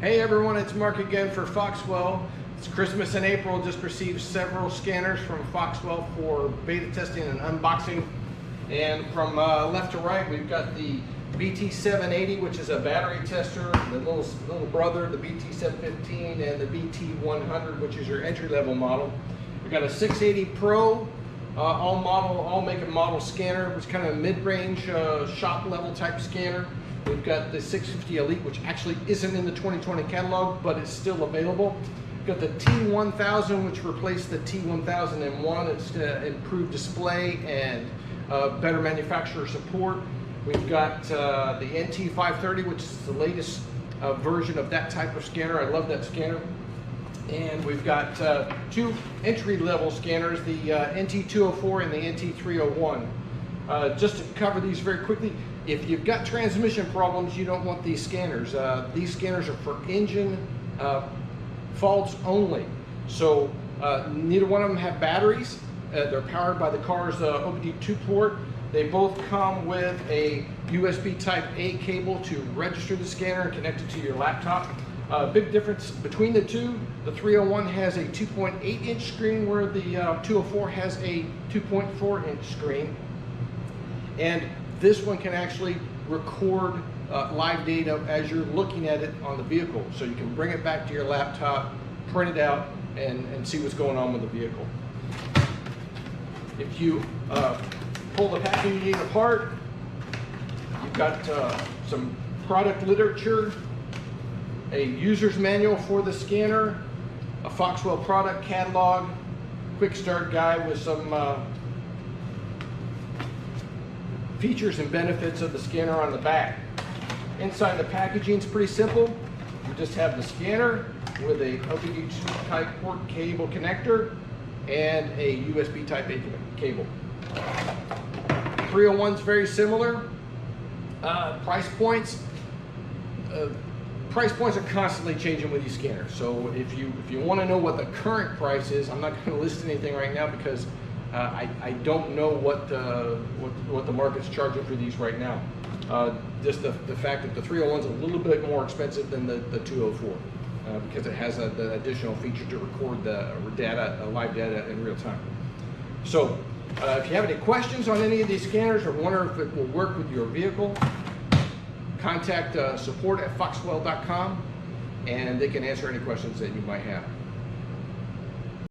Hey everyone, it's Mark again for Foxwell. It's Christmas in April. Just received several scanners from Foxwell for beta testing and unboxing. And from left to right, we've got the BT780, which is a battery tester, the little brother, the BT715, and the BT100, which is your entry-level model. We've got a 680 Pro, all make and model scanner, which is kind of a mid-range shop level type scanner. We've got the 650 Elite, which actually isn't in the 2020 catalog, but it's still available. We've got the T1000, which replaced the T1001. It's improved display and better manufacturer support. We've got the NT530, which is the latest version of that type of scanner. I love that scanner. And we've got two entry-level scanners, the NT204 and the NT301. Just to cover these very quickly, if you've got transmission problems, you don't want these scanners. These scanners are for engine faults only. So neither one of them have batteries. They're powered by the car's OBD2 port. They both come with a USB Type A cable to register the scanner and connect it to your laptop. Big difference between the two: the 301 has a 2.8-inch screen, where the 204 has a 2.4-inch screen. And this one can actually record live data as you're looking at it on the vehicle. So you can bring it back to your laptop, print it out, and see what's going on with the vehicle. If you pull the packaging unit apart, you've got some product literature, a user's manual for the scanner, a Foxwell product catalog, quick start guide with some features and benefits of the scanner on the back. Inside the packaging is pretty simple. You just have the scanner with a OBD2 Type port cable connector and a USB Type A cable. 301 is very similar. Price points are constantly changing with these scanners. So if you want to know what the current price is, I'm not going to list anything right now because I don't know what the market's charging for these right now. Just the fact that the 301 is a little bit more expensive than the 204 because it has the additional feature to record the live data in real time. So if you have any questions on any of these scanners or wonder if it will work with your vehicle, contact support@foxwell.com and they can answer any questions that you might have.